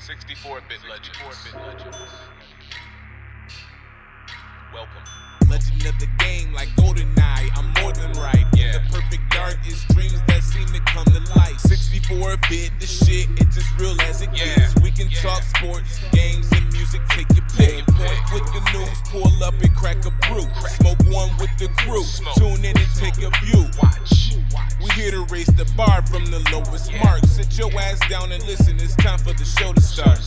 64-bit legends. Welcome. Legend of the game, like GoldenEye, I'm more than right. Yeah. The perfect dark is dreams that seem to come to life. 64-bit, the shit, it's as real as it Yeah. gets. We can talk sports, games, and music, take your pick. Point with the news, pull up and crack a brew. Smoke one with the crew, Smoke. tune in and take a view. Watch. We here to raise the bar from the lowest mark. Sit your ass down and listen, it's time for the show to start.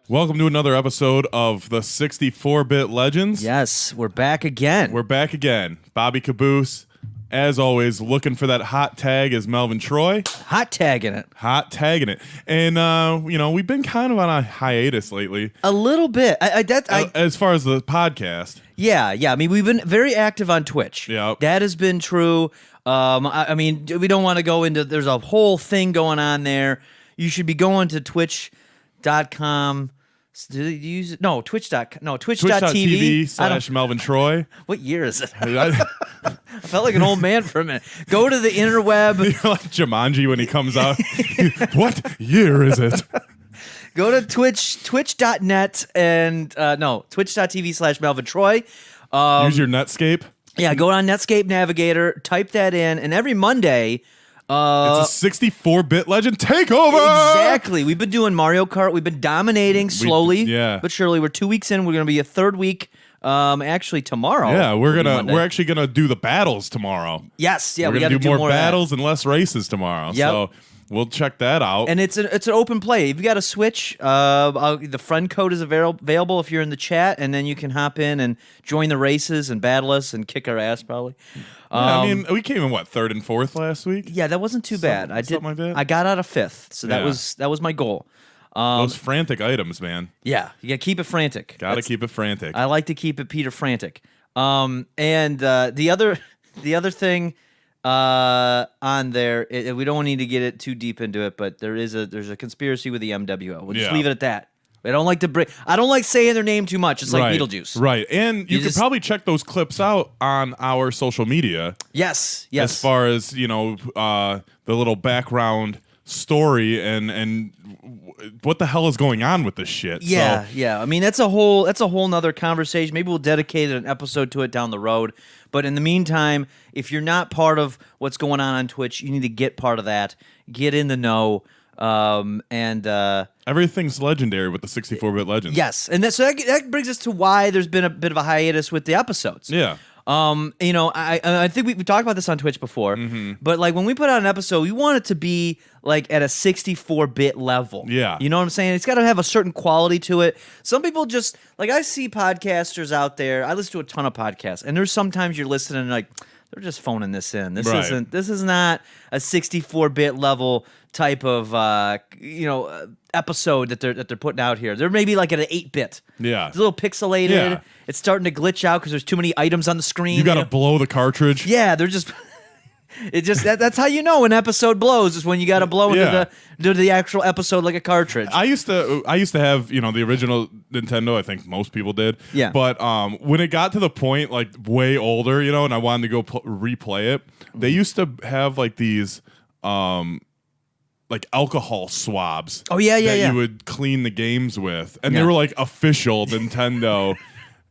Welcome to another episode of the 64-Bit Legends. Yes, we're back again. We're back again. Bobby Caboose, as always, looking for that hot tag as Melvin Troy. hot tagging it Hot tagging it. And, we've been kind of on a hiatus lately a little bit. as far as the podcast. Yeah. I mean, we've been very active on Twitch. Yep. That has been true. I mean, we don't want to go into. There's a whole thing going on there. You should be going to Twitch.com. Did you use it? No, Twitch.com. No, Twitch.tv/ Melvin Troy. What year is it? I I felt like an old man for a minute. Go to the interweb. You're like Jumanji when he comes out. What year is it? Go to twitch.net and twitch.tv/ Melvin Troy. Use your Netscape. Yeah, go on Netscape Navigator, type that in, and every Monday. It's a 64-bit legend takeover. Exactly. We've been doing Mario Kart. We've been dominating slowly, but surely. We're 2 weeks in. We're going to be a third week. Actually, tomorrow. Yeah, we're actually gonna do the battles tomorrow. Yes. Yeah, we're we got gonna to do do more of that. battles and less races tomorrow. Yep. So we'll check that out. And it's an open play. If you got a Switch, the friend code is available if you're in the chat, and then you can hop in and join the races and battle us and kick our ass probably. I mean, we came in third and fourth last week. Yeah, that wasn't too bad. Something like that? I got out of fifth, so that Yeah. was my goal. Those frantic items, man. Yeah, you got to keep it frantic. Gotta keep it frantic. I like to keep it Peter frantic. And the other thing on there, we don't need to get it too deep into it, but there's a conspiracy with the MWO. We'll just Yeah. leave it at that. I don't like saying their name too much. It's like Right. Beetlejuice. Right. And you could probably check those clips out on our social media. Yes. As far as, the little background story and what the hell is going on with this shit. Yeah, So, yeah. I mean, that's a whole nother conversation. Maybe we'll dedicate an episode to it down the road. But in the meantime, if you're not part of what's going on Twitch, you need to get part of that. Get in the know. everything's legendary with the 64-bit legends. Yes, and that brings us to why there's been a bit of a hiatus with the episodes. Yeah. I think we talked about this on Twitch before, but like when we put out an episode, we want it to be like at a 64-bit level. Yeah. You know what I'm saying? It's got to have a certain quality to it. Some people just, like I see podcasters out there, I listen to a ton of podcasts, and there's sometimes you're listening and like, they're just phoning this in. This is not a 64-bit level type of episode that they're putting out here. They're maybe like at an 8-bit. Yeah. It's a little pixelated. Yeah. It's starting to glitch out because there's too many items on the screen. You got to blow the cartridge. Yeah, they're just. That's how you know an episode blows is when you got to blow into the actual episode like a cartridge. I used to have the original Nintendo. I think most people did. Yeah. But when it got to the point like way older, and I wanted to go replay it, they used to have like these like alcohol swabs. Oh, yeah. You would clean the games with, and they Yeah. were like official Nintendo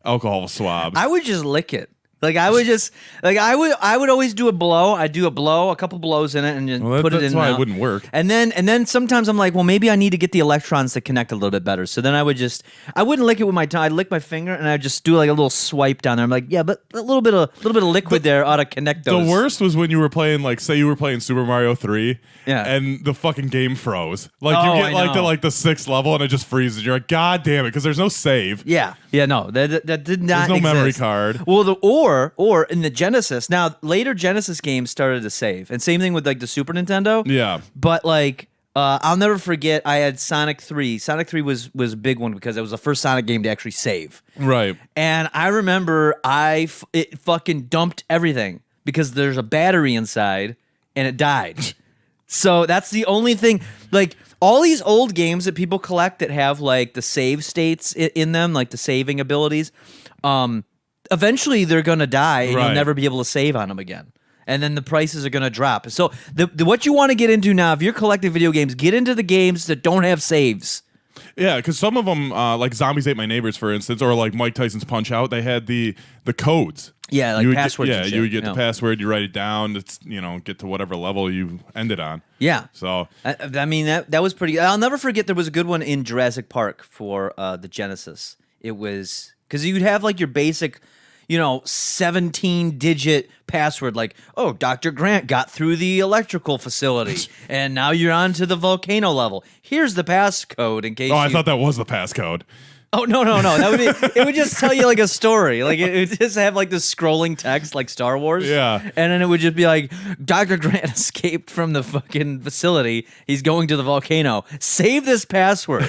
alcohol swabs. I would just lick it. Like I would always do a blow. I'd do a couple blows in it, and just put it in. That's why and it out. wouldn't work. And then sometimes I'm like, well, maybe I need to get the electrons to connect a little bit better. So then I wouldn't lick it with my tongue. I'd lick my finger, and I'd just do like a little swipe down there. I'm like, yeah, but a little bit of liquid there ought to connect those. The worst was when you were playing, like, say you were playing Super Mario 3, Yeah. and the fucking game froze. Like, Oh, you get, I like, to, know. like, the 6th level, and it just freezes. You're like, God damn it, because there's no save. Yeah, no, that did not. There's no memory exist. card. Well, or in the Genesis. Now, later Genesis games started to save, and same thing with like the Super Nintendo. Yeah. But like, I'll never forget. I had Sonic 3. Sonic 3 was a big one because it was the first Sonic game to actually save. Right. And I remember it fucking dumped everything because there's a battery inside, and it died. So that's the only thing. Like all these old games that people collect that have like the save states in them, like the saving abilities. Eventually they're gonna die, and Right. you'll never be able to save on them again. and then the prices are going to drop. So what you want to get into now, if you're collecting video games, get into the games that don't have saves. Yeah, because some of them, like Zombies Ate My Neighbors, for instance, or like Mike Tyson's Punch Out, they had the codes. Yeah, like You would passwords. Get, and yeah, shit. you would get the password, you write it down, it's get to whatever level you ended on. Yeah. So I mean, that was pretty. I'll never forget. There was a good one in Jurassic Park for the Genesis. It was because you'd have like your basic, 17-digit password, like, oh, Dr. Grant got through the electrical facility, and now you're on to the volcano level. Here's the passcode in case. I thought that was the passcode. Oh no! That would be. It would just tell you like a story. Like it would just have like this scrolling text, like Star Wars. Yeah. And then it would just be like, Dr. Grant escaped from the fucking facility. He's going to the volcano. Save this password.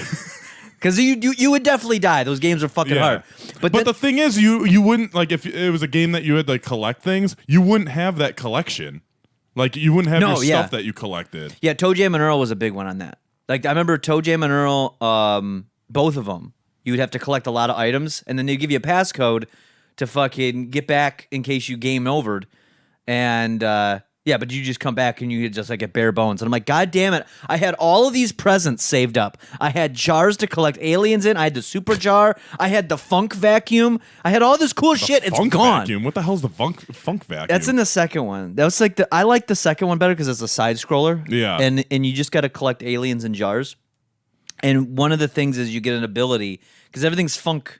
Because you would definitely die. Those games are fucking hard. But the thing is, you wouldn't, like, if it was a game that you had like collect things, you wouldn't have that collection. Like you wouldn't have your stuff that you collected. Yeah, Toe Jam and Earl was a big one on that. Like I remember Toe Jam and Earl, both of them. You would have to collect a lot of items, and then they'd give you a passcode to fucking get back in case you game overed. And but you just come back and you just like get bare bones. And I'm like, God damn it! I had all of these presents saved up. I had jars to collect aliens in. I had the super jar. I had the funk vacuum. I had all this cool shit. It's Funk gone. Vacuum? What the hell's the funk vacuum? That's in the second one. That was like I like the second one better because it's a side scroller. Yeah. And you just got to collect aliens in jars. And one of the things is you get an ability because everything's funk.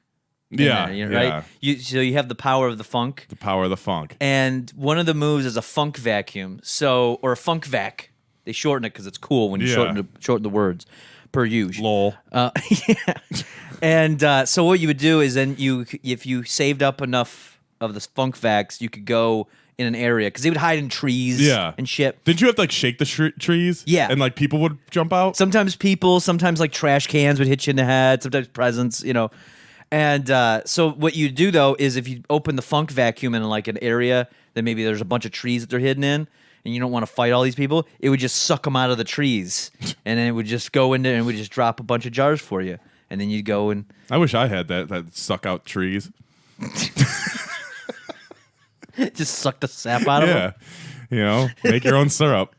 Yeah, there, right. So you have the power of the funk. The power of the funk. And one of the moves is a funk vacuum. Or a funk vac. They shorten it because it's cool when you shorten the words per use. Lol. Yeah. And so what you would do is then if you saved up enough of the funk vacs, you could go in an area because they would hide in trees and shit. Didn't you have to like shake the trees? Yeah. And like people would jump out? Sometimes sometimes like trash cans would hit you in the head, sometimes presents, And so what you do though is if you open the funk vacuum in like an area that maybe there's a bunch of trees that they're hidden in, and you don't want to fight all these people, it would just suck them out of the trees, and then it would just go in there and it would just drop a bunch of jars for you, and then you'd go and. I wish I had that suck out trees. Just suck the sap out of them. Yeah, make your own syrup.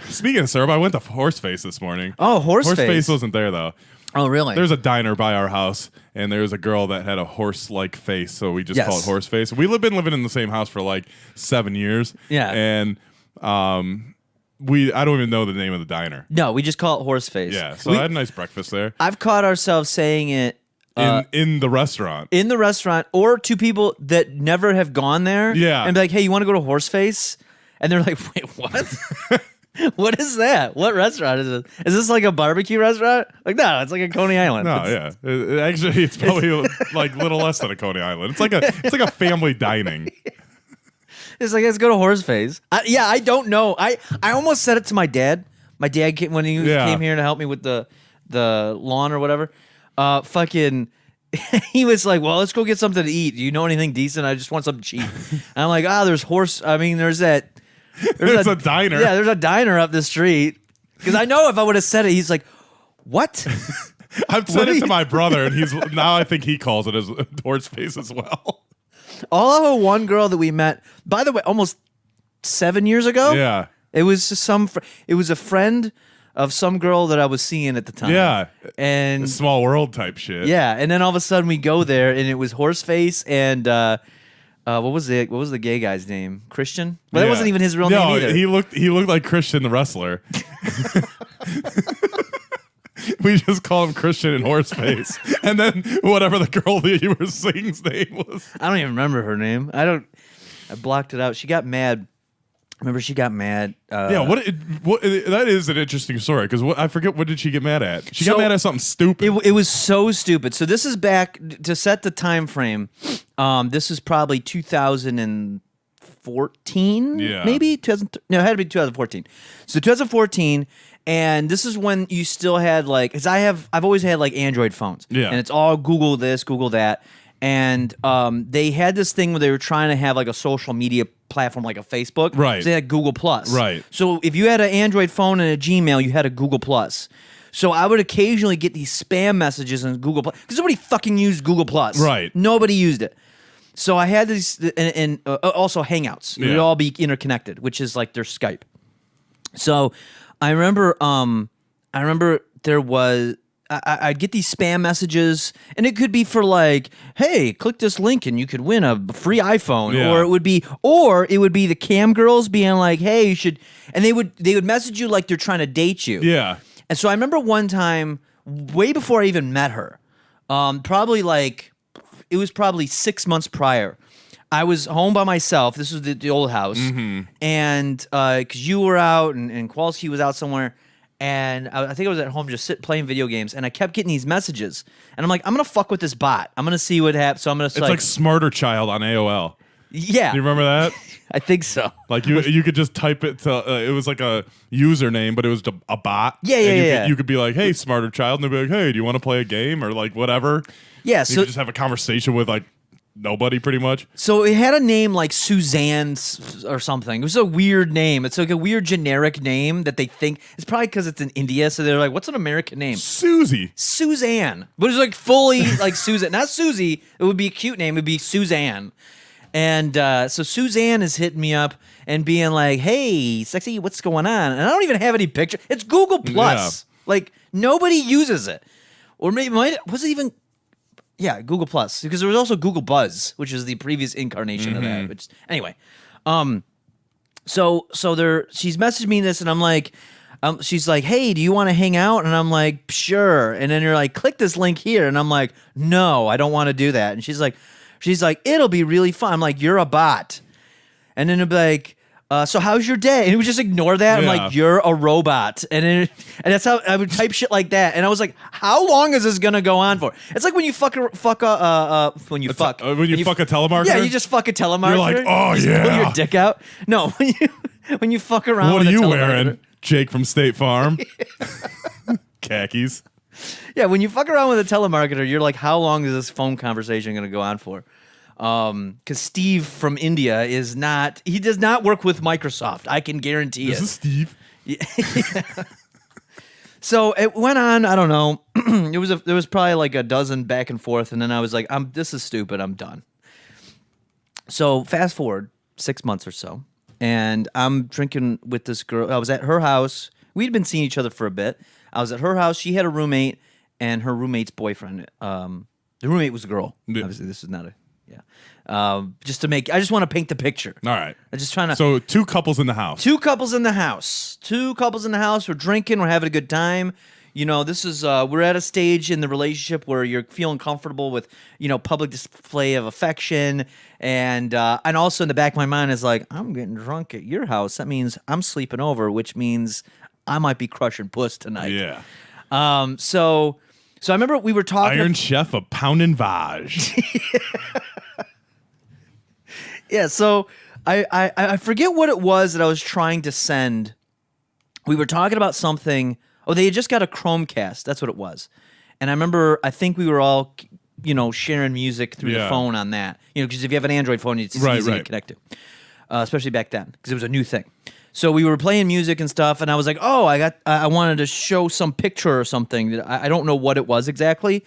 Speaking of syrup, I went to Horseface this morning. Oh, Horseface. Horseface wasn't there though. Oh, really? There's a diner by our house, and there was a girl that had a horse-like face, so we just call it Horseface. We've been living in the same house for like 7 years. Yeah. And I don't even know the name of the diner. No, we just call it Horseface. Yeah, so I had a nice breakfast there. I've caught ourselves saying it In the restaurant. in the restaurant or to people that never have gone there. Yeah. And be like, hey, you want to go to Horseface? And they're like, wait, what? What is that? What restaurant is it? Is this like a barbecue restaurant? Like, no, it's like a Coney Island. No, actually, it's probably like little less than a Coney Island. It's like a family dining. It's like, let's go to Horseface. I don't know. I almost said it to my dad. My dad came when he came here to help me with the lawn or whatever. Fucking, he was like, well, let's go get something to eat. Do you know anything decent? I just want something cheap. And I'm like, there's a diner. Yeah, there's a diner up the street. Because I know if I would have said it, he's like, what? I've said it to my brother, and now I think he calls it as Horseface as well. All of one girl that we met, by the way, almost 7 years ago. Yeah. It was just it was a friend of some girl that I was seeing at the time. Yeah. And Small world type shit. yeah, and then all of a sudden we go there and it was Horseface and what was the gay guy's name? Christian? But that wasn't even his real name either. He looked like Christian the wrestler. We just call him Christian and Horseface. And then whatever the girl that you were singing's name was. I don't even remember her name. I blocked it out. She got mad. Remember, she got mad. That is an interesting story because I forget what did she get mad at? She got mad at something stupid. It was so stupid. So this is back to set the time frame. This is probably 2014. Yeah. Maybe it had to be 2014. So 2014, and this is when you still had like, because I've always had like Android phones. Yeah. And it's all Google this, Google that. And they had this thing where they were trying to have like a social media platform like a Facebook. Right. So they had Google Plus. Right. So if you had an Android phone and a Gmail, you had a Google Plus. So I would occasionally get these spam messages on Google Plus because nobody fucking used Google Plus. Right. Nobody used it. So I had these, and also Hangouts. We'd Yeah. all be interconnected, which is like their Skype. So I remember there was. I'd get these spam messages, and it could be for like, "Hey, click this link and you could win a free iPhone," Yeah. or it would be the cam girls being like, "Hey, you should," and they would message you like they're trying to date you. Yeah. And so I remember one time, way before I even met her, probably 6 months prior. I was home by myself. This was the old house, and because you were out and Kowalski was out somewhere. And I think I was at home just playing video games, and I kept getting these messages. And I'm like, I'm going to fuck with this bot. I'm going to see what happens. So I'm going to It's like Smarter Child on AOL. yeah. Do you remember that? I think so. Like you could just type it to it was like a username, but it was a bot. Yeah, And yeah. You could be like, "Hey, Smarter Child," and they'd be like, "Hey, do you want to play a game or like whatever?" Yeah, You so could just have a conversation with like nobody, pretty much. so it had a name like Suzanne or something. It was a weird name. It's like a weird generic name that they think it's probably because it's in India. So they're like, what's an American name? Susie. Suzanne. But it's like fully like Susan, not Susie. It would be a cute name. It would be Suzanne. And so Suzanne is hitting me up and being like, "Hey, sexy, what's going on?" And I don't even have any picture. It's Google Plus. Like nobody uses it, or maybe was it even? Yeah, Google Plus, because there was also Google Buzz, which is the previous incarnation of that. Which anyway, so she's messaged me this, and I'm like, she's like, "Hey, do you want to hang out?" And I'm like, "Sure." And then you're like, "Click this link here," and I'm like, "No, I don't want to do that." And she's like, "It'll be really fun." I'm like, "You're a bot," and then it'll be like. So how's your day? And it would just ignore that. I'm Yeah. like, "You're a robot," and that's how I would type shit like that. And I was like, "How long is this gonna go on for?" It's like when you fuck a when you fuck a telemarketer. Yeah, you just fuck a telemarketer. You're like, "Oh, you just yeah." pull your dick out. No, when you fuck around. What with are a you telemarketer. wearing, Jake from State Farm? Khakis. Yeah, when you fuck around with a telemarketer, you're like, "How long is this phone conversation gonna go on for?" Because Steve from India is not. He does not work with Microsoft. I can guarantee This it. is Steve. So it went on. I don't know. There was probably like a dozen back and forth, and then I was like, this is stupid. I'm done." So fast forward 6 months or so, and I'm drinking with this girl. I was at her house. We'd been seeing each other for a bit. I was at her house. She had a roommate, and her roommate's boyfriend. The roommate was a girl. Yeah. Obviously, this is not a just to make. I just want to paint the picture. All right. I'm just trying to. So two couples in the house. Two couples in the house. We're drinking. We're having a good time. You know, this is we're at a stage in the relationship where you're feeling comfortable with, public display of affection, and also in the back of my mind is like, I'm getting drunk at your house. That means I'm sleeping over, which means I might be crushing puss tonight. Yeah. So I remember we were talking. Iron Chef of Pound and Vaj. Yeah, so I forget what it was that I was trying to send. We were talking about something. Oh, they had just got a Chromecast. That's what it was. And I remember, I think we were all, sharing music through the Yeah. phone on that. Because if you have an Android phone, it's easy to connect to. Especially back then, because it was a new thing. So we were playing music and stuff, and I was like, "Oh, I wanted to show some picture or something that I don't know what it was exactly."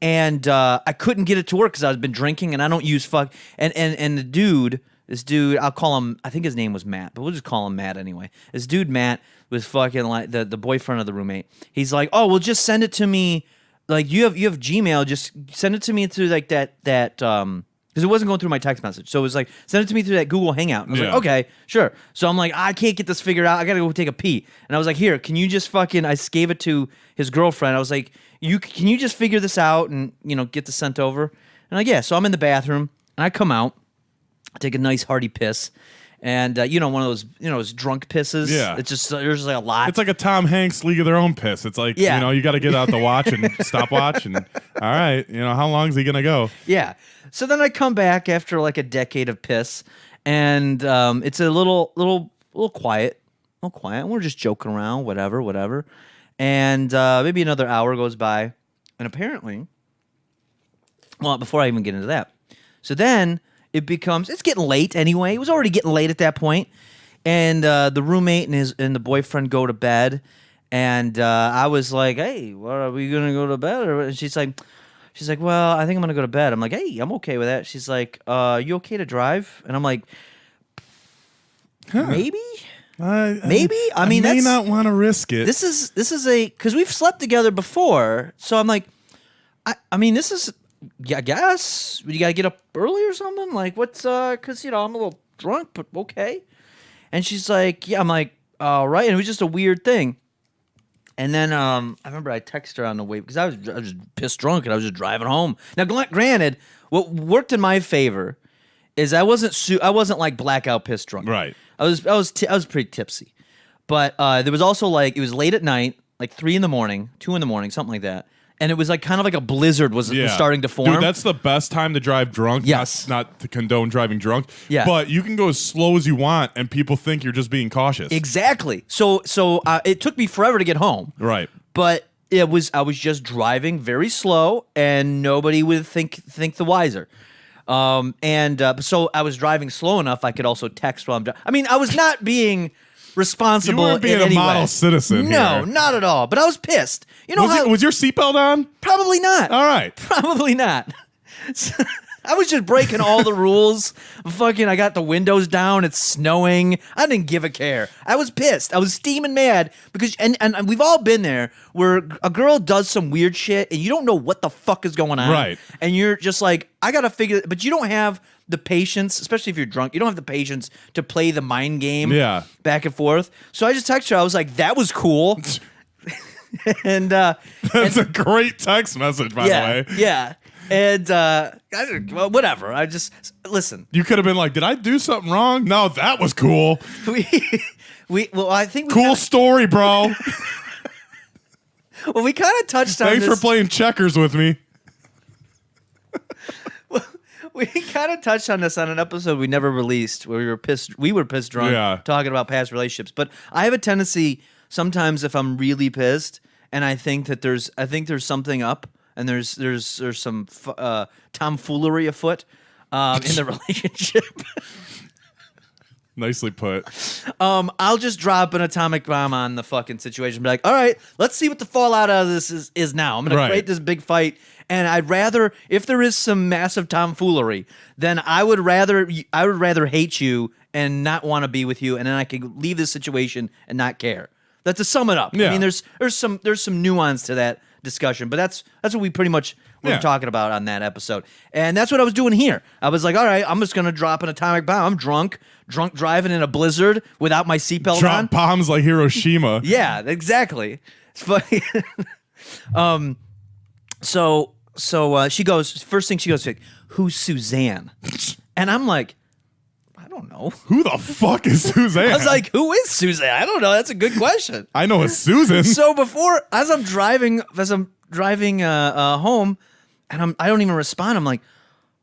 And I couldn't get it to work because I've been drinking, and I don't use fuck. And this dude, I'll call him. I think his name was Matt, but we'll just call him Matt anyway. This dude Matt was fucking like the boyfriend of the roommate. He's like, "Oh, well, just send it to me. Like you have Gmail. Just send it to me through like that because it wasn't going through my text message. So it was like, send it to me through that Google Hangout." And I was like, okay, sure. So I'm like, I can't get this figured out. I gotta go take a pee. And I was like, here, can you just fucking? I gave it to his girlfriend. I was like, can you just figure this out and get this sent over? And like, yeah. So I'm in the bathroom and I come out, I take a nice hearty piss, and one of those those drunk pisses. Yeah. It's just there's like a lot. It's like a Tom Hanks League of Their Own piss. It's like, Yeah. you got to get out the watch and stopwatch. And all right, how long is he going to go? Yeah. So then I come back after like a decade of piss, and it's a little quiet, We're just joking around, whatever. And maybe another hour goes by, and apparently, well, before I even get into that, so then it's getting late anyway. It was already getting late at that point, and the roommate and the boyfriend go to bed, and I was like, "Hey, what, are we gonna go to bed?" And she's like, She's like, well, I think I'm gonna go to bed. I'm like, hey, I'm okay with that. She's like, you okay to drive? And I'm like, maybe. Maybe. I mean, may that's not want to risk it. this is a because we've slept together before, so I'm like, I mean, this is, yeah, I guess you gotta get up early or something. Like, what's because I'm a little drunk, but okay. And she's like, yeah. I'm like, all right. And it was just a weird thing. And then I remember I texted her on the way because I was pissed drunk and I was just driving home. Now, granted, what worked in my favor is I wasn't like blackout pissed drunk. Right. I was pretty tipsy, but there was also like it was late at night, like 3 in the morning, 2 in the morning, something like that, and it was like kind of like a blizzard was starting to form. Dude, that's the best time to drive drunk. Yes. Not to condone driving drunk. Yeah. But you can go as slow as you want, and people think you're just being cautious. Exactly. So it took me forever to get home. Right. But I was just driving very slow, and nobody would think the wiser. So I was driving slow enough I could also text while I'm driving. I mean, I was not being responsible. You weren't being in a any model way. citizen No, here. not at all. But I was pissed. You know how? Was your seatbelt on? Probably not. All right. Probably not. I was just breaking all the rules. I got the windows down. It's snowing. I didn't give a care. I was pissed. I was steaming mad because, and we've all been there where a girl does some weird shit and you don't know what the fuck is going on. Right. And you're just like, I got to figure, but you don't have the patience, especially if you're drunk. You don't have the patience to play the mind game back and forth. So I just texted her. I was like, that was cool. And That's a great text message, by the way. Yeah. And well, whatever. I just listen. You could have been like, "Did I do something wrong?" No, that was cool. I think Cool story, bro. Well, we kind of touched on Thanks this. for playing checkers with me. We kind of touched on this on an episode we never released where we were pissed. We were pissed drunk talking about past relationships. But I have a tendency sometimes if I'm really pissed and I think there's something up. And there's some tomfoolery afoot in the relationship. Nicely put. I'll just drop an atomic bomb on the fucking situation. Be like, all right, let's see what the fallout out of this is now. I'm gonna create this big fight, and I'd rather, if there is some massive tomfoolery, then I would rather hate you and not want to be with you, and then I could leave this situation and not care. That's to sum it up. Yeah. I mean, there's some nuance to that discussion, but that's what we pretty much were talking about on that episode, and that's what I was doing here. I was like, all right, I'm just gonna drop an atomic bomb. I'm drunk driving in a blizzard without my seatbelt on. Drop bombs like Hiroshima. Yeah, exactly. It's funny. So she goes. First thing she goes, like, "Who's Suzanne?" And I'm like, I don't know. Who the fuck is Suzanne? I was like, who is Suzanne? I don't know. That's a good question. I know a Susan. So as I'm driving home, and I don't even respond. I'm like,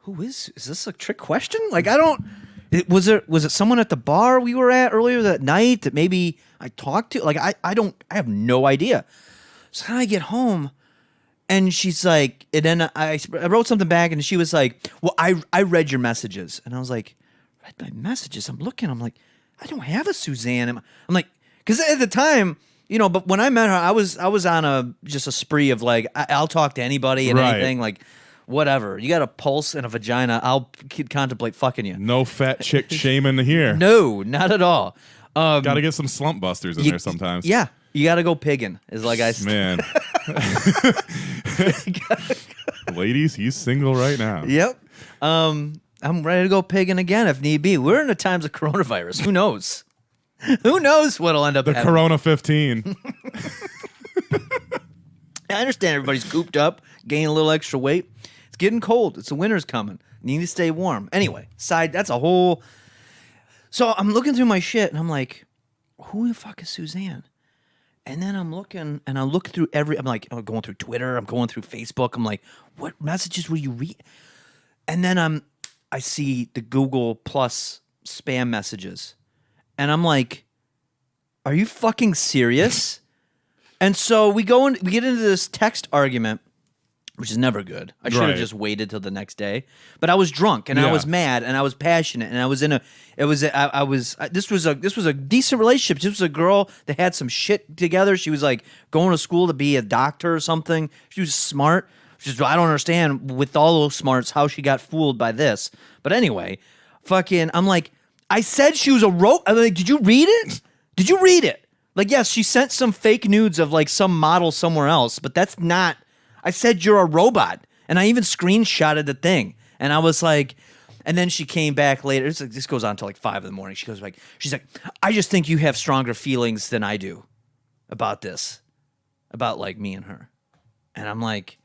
who is this a trick question? Like, I don't. Was it someone at the bar we were at earlier that night that maybe I talked to? Like, I have no idea. So then I get home, and she's like, and then I wrote something back, and she was like, well, I read your messages, and I was like, read my messages? I'm looking, I'm like, I don't have a Suzanne. I'm like, because at the time, but when I met her, I was on just a spree of like, I'll talk to anybody and anything, like, whatever. You got a pulse and a vagina, I'll contemplate fucking you. No fat chick shaming here. No, not at all. Got to get some slump busters in there sometimes. Yeah, you got to go pigging. Is like I Man. Ladies, he's single right now. Yep. I'm ready to go pigging again if need be. We're in the times of coronavirus. Who knows? Who knows what'll end up happening? Corona 15. I understand everybody's cooped up, gaining a little extra weight. It's getting cold. It's the winter's coming. You need to stay warm. Anyway, that's a whole. So I'm looking through my shit and I'm like, who the fuck is Suzanne? And then I'm looking and I look through I'm like, I'm going through Twitter. I'm going through Facebook. I'm like, what messages were you read? And then I see the Google Plus spam messages. And I'm like, are you fucking serious? And so we get into this text argument, which is never good. I should have just waited till the next day. But I was drunk and I was mad and I was passionate and I was this was a decent relationship. This was a girl that had some shit together. She was like going to school to be a doctor or something. She was smart. She's, I don't understand with all those smarts how she got fooled by this. But anyway, fucking, I'm like, I said she was a I'm like, did you read it? Did you read it? Like, yes, she sent some fake nudes of like some model somewhere else, but that's not. I said you're a robot, and I even screenshotted the thing, and I was like, and then she came back later. This goes on until like 5 a.m. She's like, I just think you have stronger feelings than I do about this, about like me and her, and I'm like,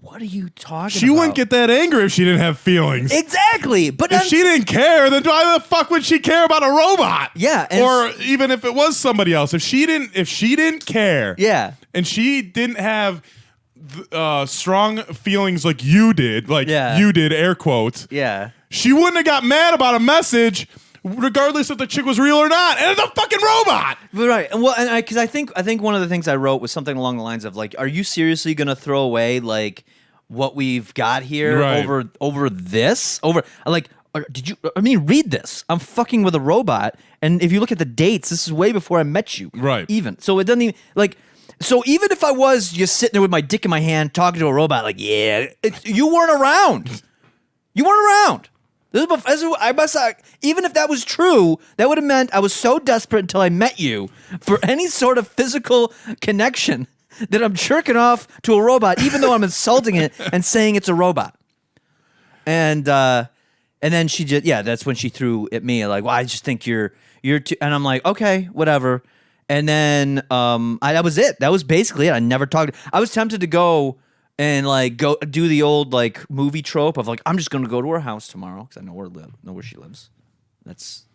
what are you talking about? She wouldn't get that angry if she didn't have feelings. Exactly, but If she didn't care, then why the fuck would she care about a robot? Yeah, and or even if it was somebody else. If she didn't care, yeah, and she didn't have strong feelings like you did, you did, air quotes. yeah. She wouldn't have got mad about a message, regardless if the chick was real or not. And it's a fucking robot. Right. Well, and because I think one of the things I wrote was something along the lines of like, are you seriously gonna throw away like what we've got here over this? Over like, did you? I mean, read this. I'm fucking with a robot, and if you look at the dates, this is way before I met you. Right. Even so, it doesn't even like. So even if I was just sitting there with my dick in my hand talking to a robot, like, yeah, you weren't around. You weren't around. Even if that was true, that would have meant I was so desperate until I met you for any sort of physical connection that I'm jerking off to a robot, even though I'm insulting it and saying it's a robot. And then she just, that's when she threw at me like, well, I just think you're too, and I'm like, okay, whatever. And then that was it. That was basically it. I never talked. I was tempted to go and like go do the old like movie trope of like, I'm just gonna go to her house tomorrow because I know where she lives. That's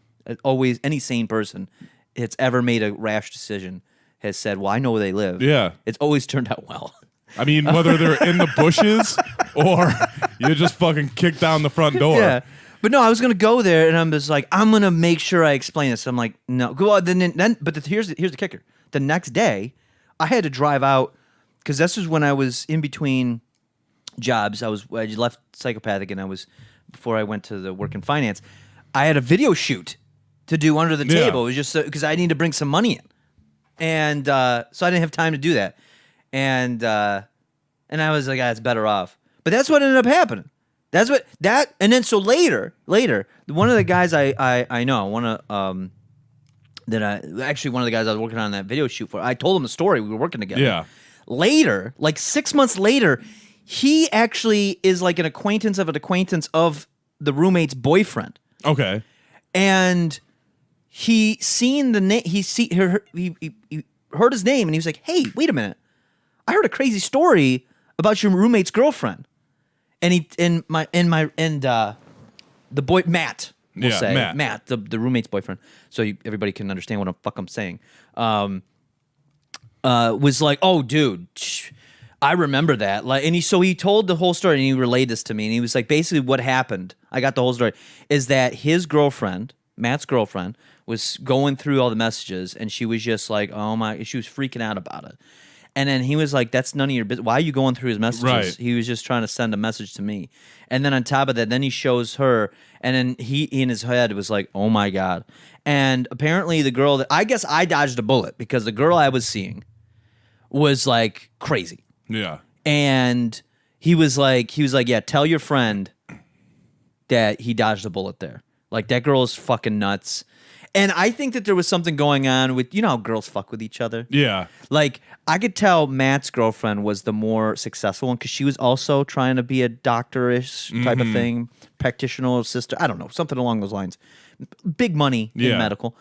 always any sane person that's ever made a rash decision has said, well, I know where they live. Yeah. It's always turned out well. I mean, whether they're in the bushes or you just fucking kick down the front door. Yeah. But no, I was gonna go there, and I'm just like, I'm gonna make sure I explain this. I'm like, no, go on. Here's the kicker. The next day, I had to drive out because this was when I was in between jobs. I left Psychopathic, and before I went to the work in finance. I had a video shoot to do under the table. It was just because I needed to bring some money in, and so I didn't have time to do that. And I was like, it's better off. But that's what ended up happening. And then so later, one of the guys I know, one of the guys I was working on that video shoot for, I told him the story. We were working together. Yeah. Later, like 6 months later, he actually is like an acquaintance of the roommate's boyfriend. Okay. And he seen the name. He heard his name, and he was like, "Hey, wait a minute! I heard a crazy story about your roommate's girlfriend." And the boy Matt, we'll say Matt, the roommate's boyfriend, so everybody can understand what the fuck I'm saying. Was like, oh, dude, I remember that. Like, and he told the whole story, and he relayed this to me, and he was like, basically, what happened? I got the whole story. Is that his girlfriend, Matt's girlfriend, was going through all the messages, and she was just like, oh my, she was freaking out about it. And then he was like, that's none of your business. Why are you going through his messages? Right. He was just trying to send a message to me. And then on top of that, then he shows her, and then he in his head was like, oh my God. And apparently the girl I guess I dodged a bullet because the girl I was seeing was like crazy. Yeah. And he was like, yeah, tell your friend that he dodged a bullet there. Like, that girl is fucking nuts. And I think that there was something going on with, how girls fuck with each other? Yeah. Like, I could tell Matt's girlfriend was the more successful one because she was also trying to be a doctor-ish type of thing, practitioner, sister, I don't know, something along those lines. Big money in medical.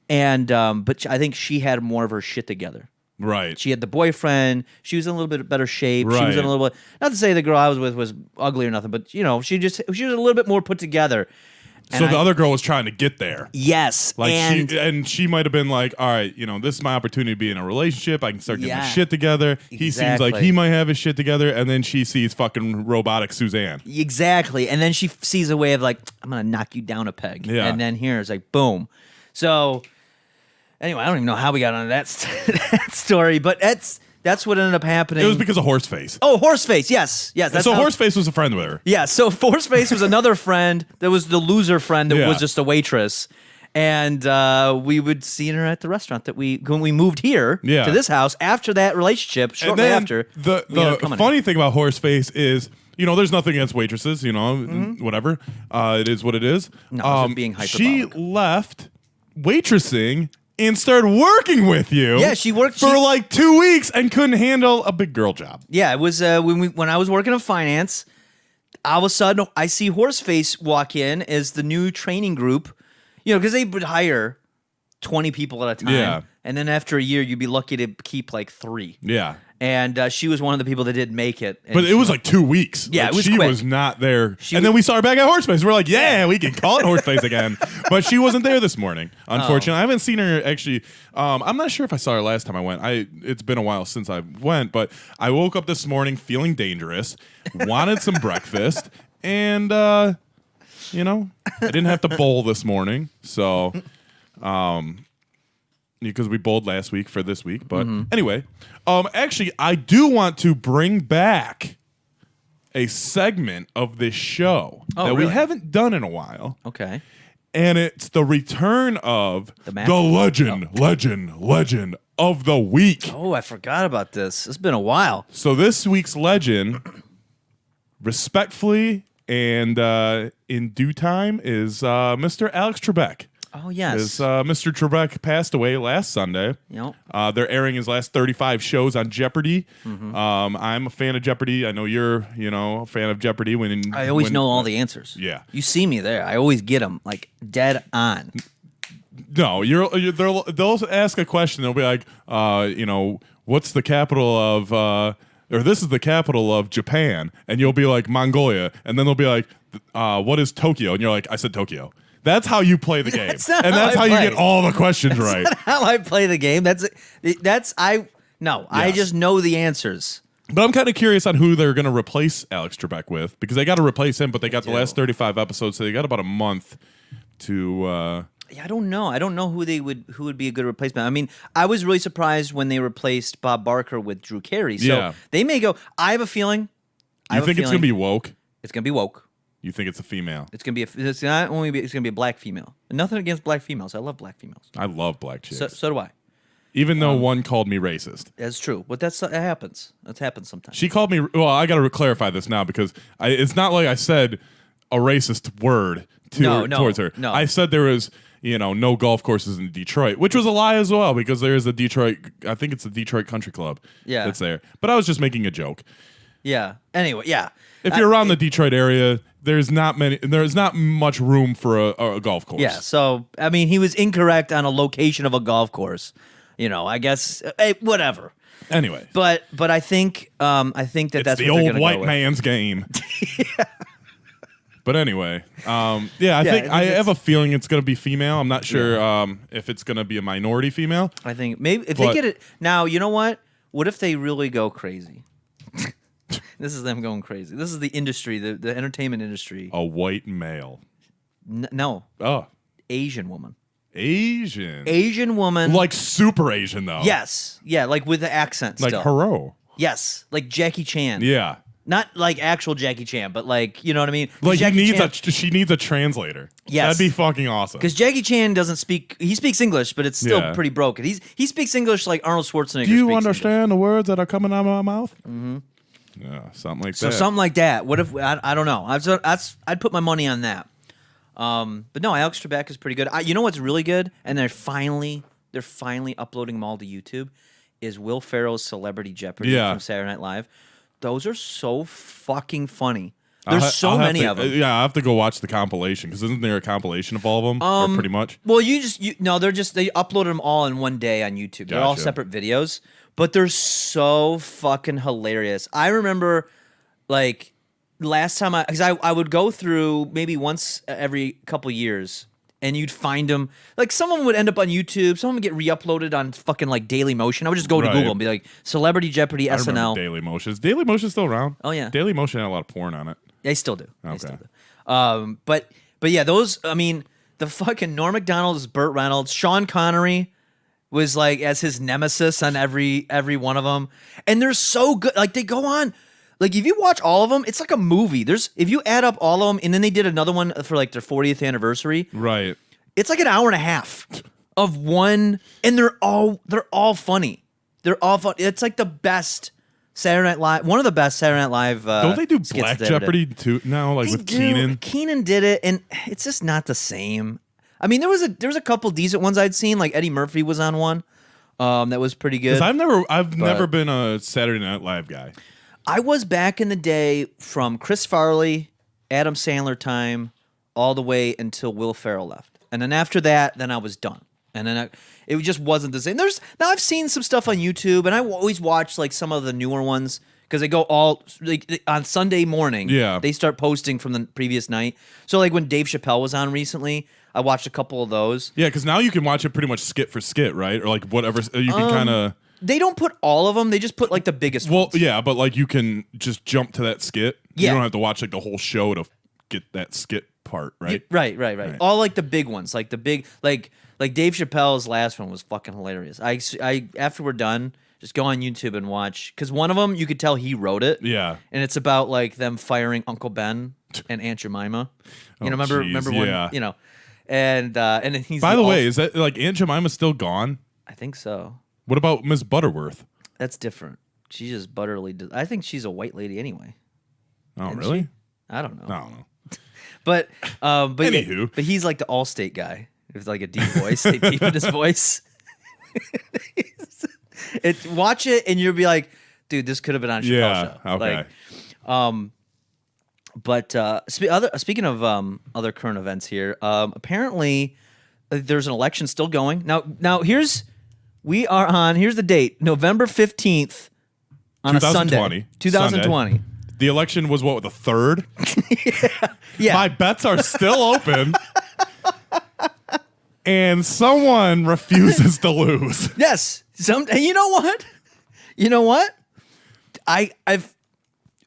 And, but I think she had more of her shit together. Right. She had the boyfriend. She was in a little bit better shape. Right. She was in a little bit, not to say the girl I was with was ugly or nothing, but, she was a little bit more put together. So the other girl was trying to get there. Yes. Like she might have been like, all right, this is my opportunity to be in a relationship. I can start getting my shit together. He seems like he might have his shit together. And then she sees fucking robotic Suzanne. Exactly. And then she sees a way of like, I'm going to knock you down a peg. Yeah. And then here's like, boom. So anyway, I don't even know how we got onto that story, but that's what ended up happening. It was because of Horseface. Oh, Horseface, yes. So Horseface was a friend with her. Yeah, so Horseface was another friend that was the loser friend that was just a waitress. And we would see her at the restaurant that when we moved here Yeah. to this house after that relationship, shortly after. The we ended up coming funny thing about Horseface is, there's nothing against waitresses, whatever. It is what it is. No, it's just being she hyperbolic. left waitressing and started working with you. Yeah, she worked- for she- like 2 weeks and couldn't handle a big girl job. Yeah, it was when I was working in finance. All of a sudden, I see Horseface walk in as the new training group. Because they would hire 20 people at a time. Yeah. And then after a year, you'd be lucky to keep like 3. Yeah. And she was one of the people that did make it. And But it was like 2 weeks. Yeah, Like, it was she quick. was not there. She and was- then we saw her back at Horseface. We're like, yeah, we can call it Horseface again. But she wasn't there this morning, unfortunately. I haven't seen her actually. I'm not sure if I saw her last time I went. It's been a while since I went, but I woke up this morning feeling dangerous, wanted some breakfast, and I didn't have to bowl this morning. So because we bowled last week for this week. But anyway, actually, I do want to bring back a segment of this show that we really? haven't done in a while. Okay. And it's the return of The the, Mac? legend of the week. Oh, I forgot about this. It's been a while. So this week's legend, respectfully and in due time, is Mr. Alex Trebek. Oh, yes. As Mr. Trebek passed away last Sunday. Yep. They're airing his last 35 shows on Jeopardy. Mm-hmm. I'm a fan of Jeopardy. I know you're, a fan of Jeopardy. I always know all the answers. Yeah. You see me there. I always get them, like, dead on. No, they'll ask a question. They'll be like, what's the capital of, or this is the capital of Japan, and you'll be like Mongolia, and then they'll be like, what is Tokyo? And you're like, I said Tokyo. That's how you play the game, That's not and how that's I how you play. get all the questions right. How I play the game. I Yes. just know the answers. But I'm kind of curious on who they're going to replace Alex Trebek with, because they got to replace him, but they got the do. last 35 episodes, so they got about a month to. Yeah, I don't know. I don't know who would be a good replacement. I mean, I was really surprised when they replaced Bob Barker with Drew Carey. So Yeah. they may go. I have a feeling. You think it's going to be woke? It's gonna be woke. You think it's a female? It's gonna be. It's not only. It's gonna be a black female. Nothing against black females. I love black females. I love black chicks. So do I. Even though one called me racist. That's true. But that happens. That happens sometimes. She called me. Well, I got to clarify this now because it's not like I said a racist word towards her. No. I said there was, no golf courses in Detroit, which was a lie as well because there is a Detroit. I think it's the Detroit Country Club. Yeah. That's there. But I was just making a joke. Yeah. Anyway. Yeah. If you're around the Detroit area, there's not much room for a golf course. Yeah. So I mean, he was incorrect on a location of a golf course. I guess. Whatever. Anyway, But I think that's it's what the they're old gonna white go with. man's game. But anyway, I think I think have a feeling it's going to be female. I'm not sure if it's going to be a minority female. I think maybe if But- they get it now. You know what? What if they really go crazy? This is them going crazy. This is the industry, the entertainment industry. A white male. No, Oh, Asian woman. Asian. Asian woman. Like super Asian though. Yes. Yeah, like with the accent Like still. Hero. Yes, like Jackie Chan. Yeah. Not like actual Jackie Chan, but like, you know what I mean? Like Jackie Chan, she needs a translator. Yes. That'd be fucking awesome. because Jackie Chan doesn't speak. He speaks English, but it's still Yeah. pretty broken. He speaks English like Arnold Schwarzenegger. Do you speaks understand the words that are coming out of my mouth? Mm-hmm. Yeah, something like So that. something like that. What if I don't know? I'd put my money on that. But no, Alex Trebek is pretty good. You know what's really good, and they're finally uploading them all to YouTube. Is Will Ferrell's Celebrity Jeopardy Yeah. from Saturday Night Live? Those are so fucking funny. I'll There's ha- so I'll have many to- of them. Yeah, I have to go watch the compilation because isn't there a compilation of all of them? Or pretty much. Well, they uploaded them all in one day on YouTube. They're all Gotcha. separate videos, but they're so fucking hilarious. I remember, like, last time because I would go through maybe once every couple years, and you'd find them. Like, some of them would end up on YouTube. Some of them would get re-uploaded on fucking like Daily Motion. I would just go to Right. Google and be like, Celebrity Jeopardy I remember SNL. Daily Motion. Is Daily Motion still around? Oh, yeah. Daily Motion had a lot of porn on it. They still do. They Okay. still do. But yeah, those. I mean, the fucking Norm Macdonald is Burt Reynolds. Sean Connery was like as his nemesis on every one of them, and they're so good. Like they go on. Like if you watch all of them, it's like a movie. If you add up all of them, and then they did another one for like their 40th anniversary. Right. It's like an hour and a half of one, and they're all funny. They're all fun. It's like the best Saturday Night Live. One of the best Saturday Night Live. Don't they do skits Black they ever did. Jeopardy too now? Like They with do. Keenan. Keenan did it, and it's just not the same. I mean, there was a couple decent ones I'd seen. Like Eddie Murphy was on one. That was pretty good. Because I've never been a Saturday Night Live guy. I was back in the day from Chris Farley, Adam Sandler time, all the way until Will Ferrell left, and then after that, then I was done. And then it just wasn't the same. Now I've seen some stuff on YouTube, and I always watch like some of the newer ones because they go all like on Sunday morning. Yeah, they start posting from the previous night. So like when Dave Chappelle was on recently, I watched a couple of those. Yeah, because now you can watch it pretty much skit for skit, right? Or like whatever you can kind of. They don't put all of them. They just put like the biggest ones. Well, yeah, but like you can just jump to that skit. Yeah. You don't have to watch like the whole show to get that skit part, right? Right. All like the big ones, like the big like Dave Chappelle's last one was fucking hilarious. I after we're done, just go on YouTube and watch because one of them you could tell he wrote it. Yeah. And it's about like them firing Uncle Ben and Aunt Jemima. You know, remember when you know, and then he's. By the way, is that like Aunt Jemima still gone? I think so. What about Miss Butterworth? That's different. She's just butterly. I think she's a white lady anyway. Oh, Isn't really? she? I don't know. I don't know. But Anywho. but he's like the Allstate guy. It's like a deep voice. They deepen his voice. Watch it and you'll be like, dude, this could have been on a Chappelle show. Okay. Speaking of other current events here, apparently there's an election still going. Now here's the date, November 15th on a Sunday. 2020. Sunday. The election was what, the 3rd? Yeah. My bets are still open. And someone refuses to lose. Yes. And you know what? You know what? I've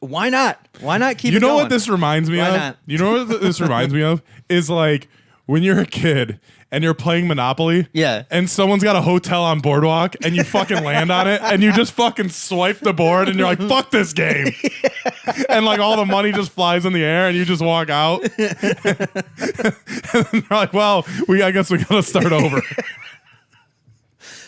why not? Why not keep it going? You know what this reminds me Why of? not? You know what this reminds me of? Is like when you're a kid and you're playing Monopoly. Yeah. And someone's got a hotel on Boardwalk and you fucking land on it and you just fucking swipe the board and you're like, fuck this game. Yeah. And like all the money just flies in the air and you just walk out. And then they're like, well, I guess we gotta start over.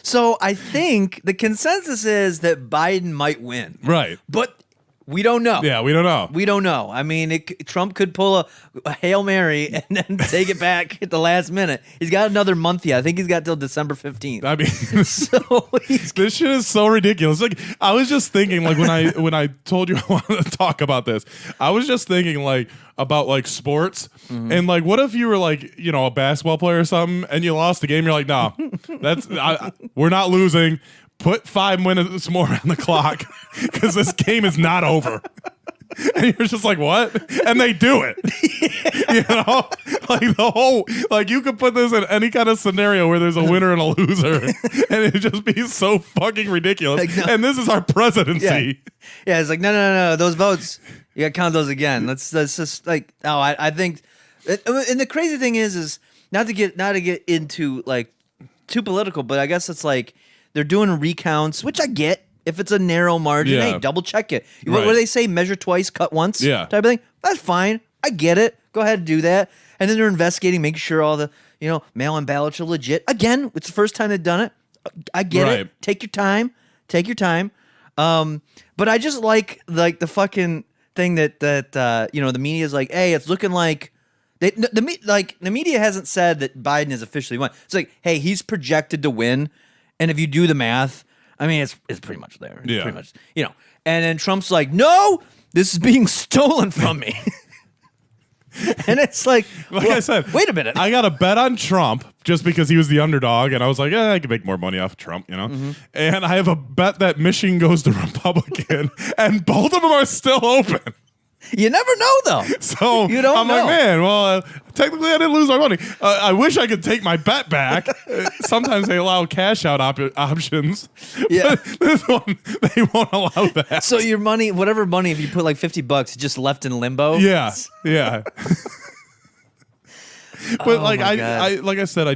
So I think the consensus is that Biden might win. Right. But we don't know. Yeah, we don't know. We don't know. I mean, Trump could pull a Hail Mary and then take it back at the last minute. He's got another month yet. I think he's got till December 15th. I mean, So this shit is so ridiculous. Like, I was just thinking, like when I told you I wanted to talk about this, I was just thinking like about like sports and like what if you were like, you know, a basketball player or something and you lost the game. You're like, nah, we're not losing. Put 5 minutes more on the clock because this game is not over. And you're just like, what? And they do it. You know? Like the whole, like you could put this in any kind of scenario where there's a winner and a loser. And it'd just be so fucking ridiculous. Like, no. And this is our presidency. Yeah, it's like, no. Those votes, you got to count those again. Let's just like, no, I think, and the crazy thing is not to get into like too political, but I guess it's like, they're doing recounts, which I get. If it's a narrow margin, Yeah. hey, double check it. Right. What do they say? Measure twice, cut once? Yeah. Type of thing. That's fine. I get it. Go ahead and do that. And then they're investigating, making sure all the, mail-in ballots are legit. Again, it's the first time they've done it. I get Right. it. Take your time. But I just like the fucking thing that the media is like, hey, it's looking like the media hasn't said that Biden has officially won. It's like, hey, he's projected to win. And if you do the math, I mean, it's pretty much there. It's pretty much, And then Trump's like, no, this is being stolen from me. And it's like I said, wait a minute. I got a bet on Trump just because he was the underdog. And I was like, I could make more money off Trump, Mm-hmm. And I have a bet that Michigan goes to Republican. And both of them are still open. You never know, though. So You don't I'm know. like, man, well, technically I didn't lose my money. I wish I could take my bet back. Sometimes they allow cash out options. Yeah. But this one, they won't allow that. So your money, whatever money, if you put like $50, it's just left in limbo. Yeah. But like my God. like I said,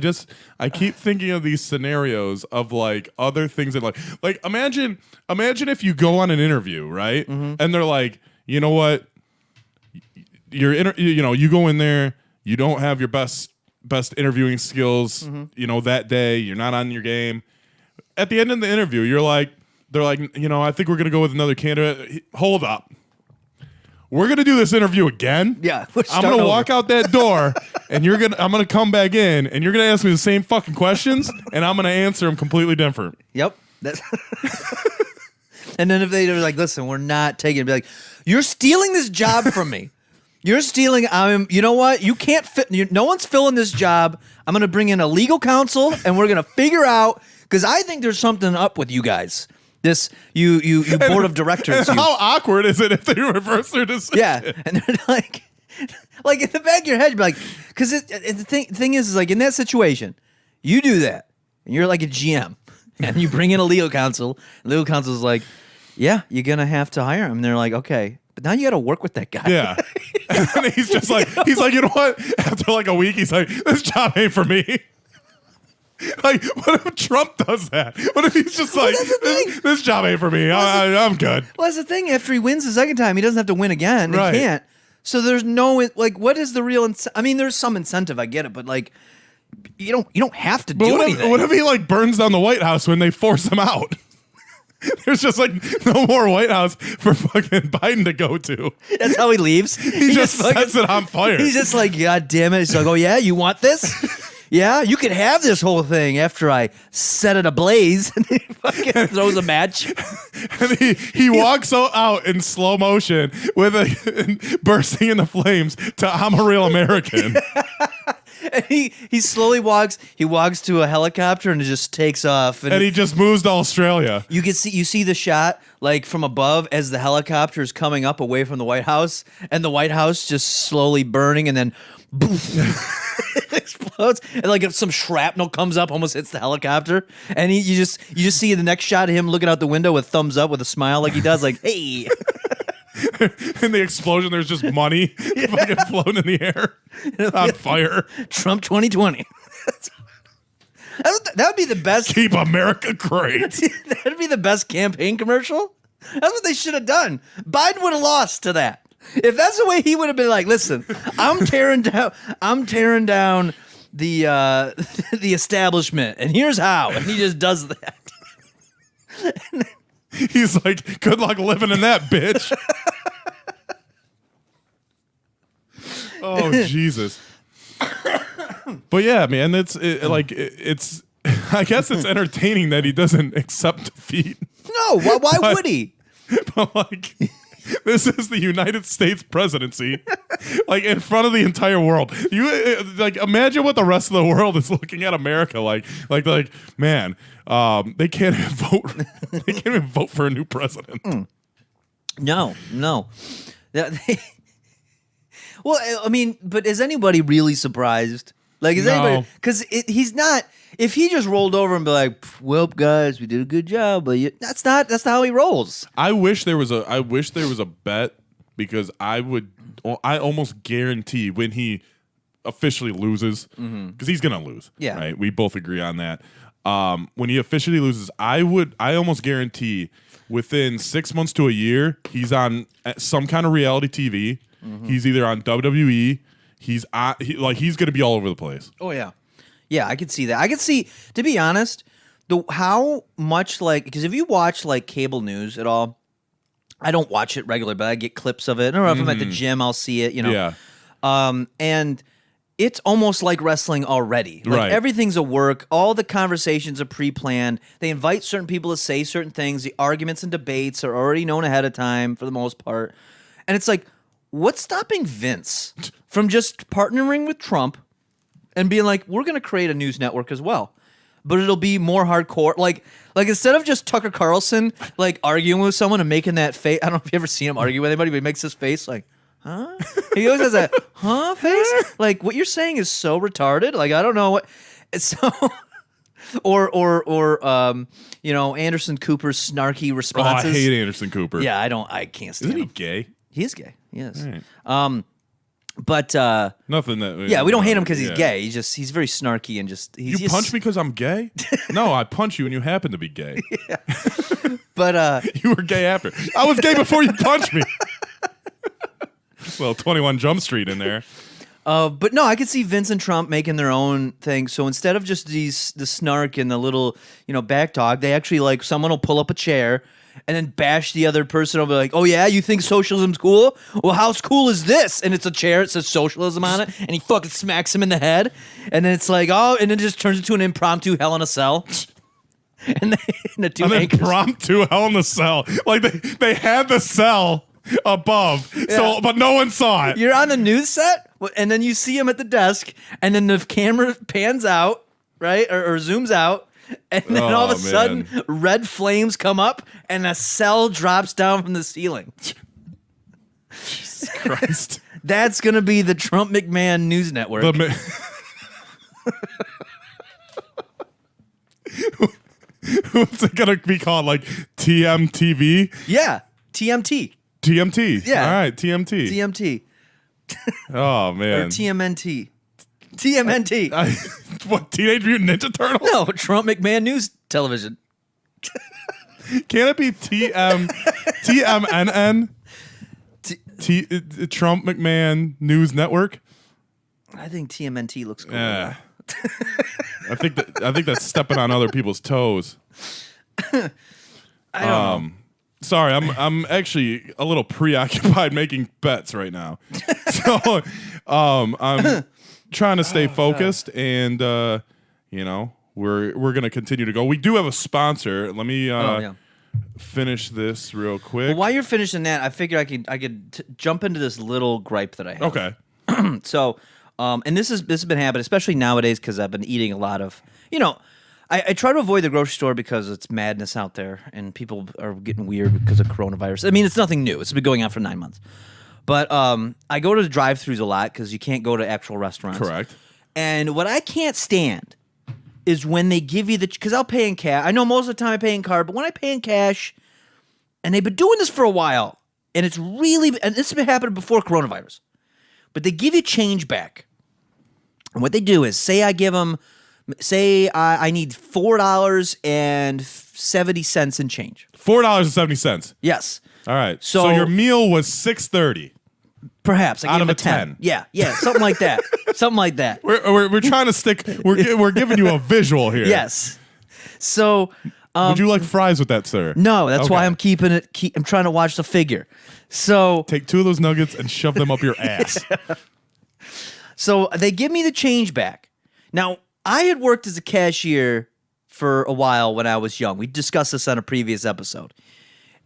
I keep thinking of these scenarios of like other things that like imagine if you go on an interview, right? Mm-hmm. And they're like, you know what? You go in there, you don't have your best best interviewing skills, that day. You're not on your game. At the end of the interview, they're like, I think we're going to go with another candidate. Hold up. We're going to do this interview again. Yeah. I'm going to walk out that door and I'm going to come back in and you're going to ask me the same fucking questions and I'm going to answer them completely different. Yep. That's and then if they're like, listen, we're not taking it, be like, you're stealing this job from me. You're stealing. You know what? You can't fit. No one's filling this job. I'm going to bring in a legal counsel and we're going to figure out, because I think there's something up with you guys. This you board of directors. And how awkward is it if they reverse their decision? Yeah, and they're like in the back of your head, you'd be like, because the thing is like in that situation, you do that, and you're like a GM, and you bring in a legal counsel. And legal counsel is like, yeah, you're gonna have to hire him. And they're like, okay, but now you got to work with that guy. Yeah, and he's just like, you know what? After like a week, he's like, this job ain't for me. Like, what if Trump does that? What if he's just like, this job ain't for me. I'm good. Well, that's the thing. After he wins the second time, he doesn't have to win again. Right. He can't. So there's no, like, what is the real, I mean, there's some incentive. I get it. But, like, you don't have to do anything. What if he, like, burns down the White House when they force him out? There's just, like, no more White House for fucking Biden to go to. That's how he leaves. He just sets it on fire. He's just like, God damn it. He's like, oh, yeah, you want this? Yeah, you can have this whole thing after I set it ablaze. And he fucking throws a match. And he walks out in slow motion bursting into flames to I'm a Real American. And he slowly walks. He walks to a helicopter and it just takes off. And he just moves to Australia. You see the shot like from above as the helicopter is coming up away from the White House, and the White House just slowly burning, and then boom, it explodes, and like if some shrapnel comes up, almost hits the helicopter, and you just see the next shot of him looking out the window with thumbs up with a smile like he does, like hey. In the explosion, there's just money fucking floating in the air on fire. Trump 2020. That would be the best. Keep America great. That'd be the best campaign commercial. That's what they should have done. Biden would have lost to that. If that's the way he would have been like, listen, I'm tearing down the establishment, and here's how. And he just does that. He's like, good luck living in that, bitch. Oh, Jesus. But yeah, man, it's I guess it's entertaining that he doesn't accept defeat. No, why would he? But like, this is the United States presidency, like in front of the entire world. You like imagine what the rest of the world is looking at America like, man, they can't even vote. They can't even vote for a new president. No. Well, I mean, but is anybody really surprised? Like, is anybody? Because he's not. If he just rolled over and be like, "Well, guys, we did a good job," but that's not how he rolls. I wish there was a bet, because I almost guarantee when he officially loses, because he's gonna lose. Yeah, right. We both agree on that. When he officially loses, I almost guarantee within 6 months to a year, he's on some kind of reality TV. He's either on WWE. He's going to be all over the place. Oh yeah, yeah. I could see that. I could see, to be honest, how much, like, because if you watch like cable news at all, I don't watch it regularly, but I get clips of it. I don't know if I'm at the gym, I'll see it. Yeah. And it's almost like wrestling already. Like right. Everything's a work. All the conversations are pre-planned. They invite certain people to say certain things. The arguments and debates are already known ahead of time for the most part. And it's like, what's stopping Vince from just partnering with Trump and being like, we're going to create a news network as well, but it'll be more hardcore. Like instead of just Tucker Carlson like arguing with someone and making that face. I don't know if you ever seen him argue with anybody, but he makes this face like, huh? He always has that huh face. Like, what you're saying is so retarded. Like, I don't know what. So, or Anderson Cooper's snarky responses. Oh, I hate Anderson Cooper. Yeah, I can't stand him. Isn't he gay? He is gay. Yes. Right. But nothing that. Yeah, we don't hate him because he's gay. He's very snarky and just. You punch me because I'm gay? No, I punch you and you happen to be gay. Yeah. But you were gay after. I was gay before you punched me. Well, 21 Jump Street in there. But no, I could see Vince and Trump making their own thing. So instead of just the snark and the little, back talk, they actually like someone will pull up a chair and then bash the other person over like, oh yeah, you think socialism's cool? Well, how cool is this? And it's a chair, it says socialism on it, and he fucking smacks him in the head. And then it's like, oh, and then it just turns into an impromptu Hell in a Cell. And the two anchors. Impromptu Hell in a Cell. Like they had the cell above, so but no one saw it. You're on a news set, and then you see him at the desk, and then the camera pans out, right, or zooms out, and then all of a sudden, red flames come up, and a cell drops down from the ceiling. Jesus Christ. That's gonna be the Trump McMahon News Network. What's it gonna be called? Like TMTV? Yeah, TMT. TMT. Yeah. All right, TMT. TMT. Oh Or man. TMNT. TMNT. What? Teenage Mutant Ninja Turtles? No, Trump McMahon News Television. Can it be TMNN? Trump McMahon News Network? I think TMNT looks cool. Yeah. I think that's stepping on other people's toes. I don't know. Sorry, I'm actually a little preoccupied making bets right now. So I'm trying to stay focused, and we're gonna continue to go. We do have a sponsor. Let me finish this real quick. Well, while you're finishing that, I figured I could jump into this little gripe that I have. Okay. So, and this has been happening, especially nowadays, because I've been eating a lot of, I try to avoid the grocery store because it's madness out there, and people are getting weird because of coronavirus. I mean, it's nothing new. It's been going on for 9 months. But I go to the drive-thrus a lot because you can't go to actual restaurants. Correct. And what I can't stand is when they give you because I'll pay in cash. I know most of the time I pay in card, but when I pay in cash, and they've been doing this for a while, and it's really, and this has been happening before coronavirus, but they give you change back. And what they do is, say I need $4.70 in change. $4.70. Yes. All right. So your meal was $6.30. Perhaps I Out gave of him a a 10. 10. Yeah, something like that. Something like that. We're trying to stick. We're giving you a visual here. Yes. So would you like fries with that, sir? no, that's why Okay. I'm keeping it. I'm trying to watch the figure. So Take 2 of those nuggets and shove them up your ass. So they give me the change back. Now, I had worked as a cashier for a while when I was young. We discussed this on a previous episode.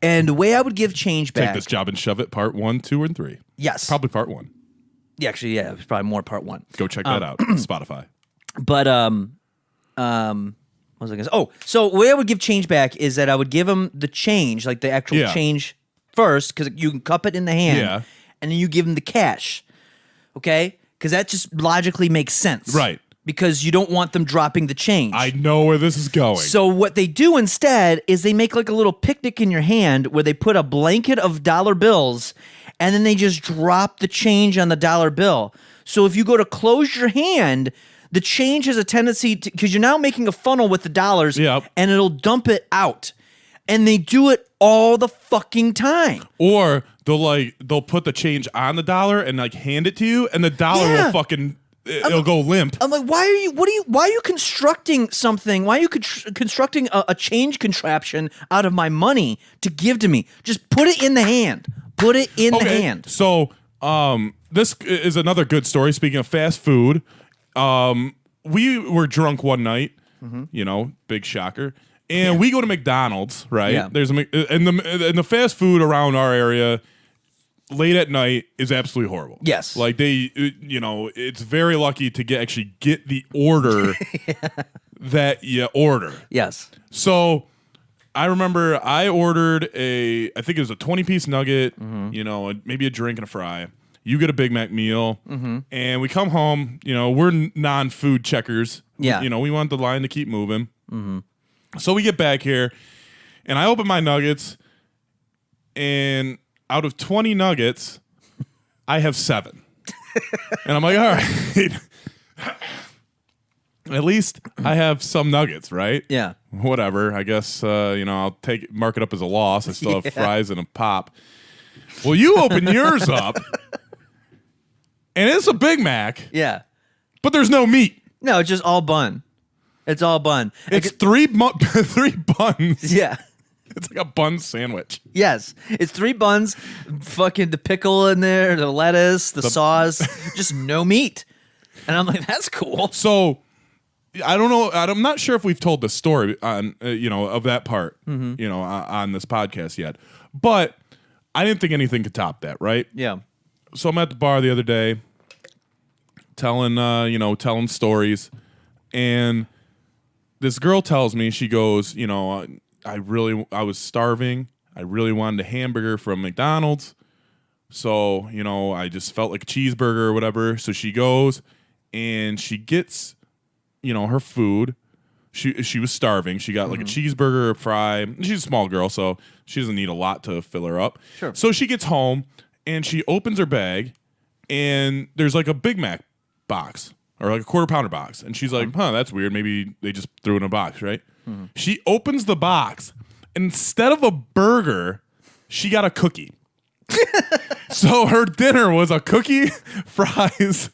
And the way I would give change back. Take this job and shove it. Part 1, 2, and 3. Yes. Probably part 1. Yeah, actually, yeah, it was probably more part 1. Go check that out. Spotify. But what was I gonna say? Oh, so the way I would give change back is that I would give them the change, like the actual Yeah. change first, because you can cup it in the hand. Yeah. And then you give them the cash. Okay? Because that just logically makes sense. Right. Because you don't want them dropping the change. I know where this is going. So what they do instead is they make like a little picnic in your hand where they put a blanket of dollar bills and then they just drop the change on the dollar bill. So if you go to close your hand, the change has a tendency to, because you're now making a funnel with the dollars, Yep. and it'll dump it out. And they do it all the fucking time. Or they'll put the change on the dollar and like hand it to you, and the dollar Yeah. will fucking it'll go limp. I'm like, why are you constructing something? Why are you constructing a change contraption out of my money to give to me? Just put it in the hand. Put it in the hand. So this is another good story. Speaking of fast food, we were drunk one night. Big shocker. And we go to McDonald's, right? Yeah. There's and the fast food around our area late at night is absolutely horrible. Yes. Like it's very lucky to actually get the order that you order. Yes. So I remember I ordered I think it was a 20-piece nugget, maybe a drink and a fry. You get a Big Mac meal, and we come home. We're non-food checkers. Yeah. We want the line to keep moving. So we get back here, and I open my nuggets, and out of 20 nuggets, I have 7. And I'm like, all right. At least I have some nuggets, right? Yeah. Whatever. I guess I'll mark it up as a loss. I still have fries and a pop. Well, you open yours up, and it's a Big Mac, Yeah. but there's no meat. No, it's just all bun. It's all bun. It's three buns. Yeah. It's like a bun sandwich. Yes. It's 3 buns, fucking the pickle in there, the lettuce, the sauce, just no meat. And I'm like, that's cool. So I don't know. I'm not sure if we've told the story on of that part, on this podcast yet. But I didn't think anything could top that, right? Yeah. So I'm at the bar the other day, telling stories, and this girl tells me, she goes, I was starving. I really wanted a hamburger from McDonald's. So, I just felt like a cheeseburger or whatever. So she goes and she gets, her food. She was starving. She got like a cheeseburger, a fry. She's a small girl, so she doesn't need a lot to fill her up. Sure. So she gets home and she opens her bag and there's like a Big Mac box or like a quarter pounder box. And she's like, that's weird. Maybe they just threw it in a box, right? She opens the box. Instead of a burger, she got a cookie. So her dinner was a cookie, fries,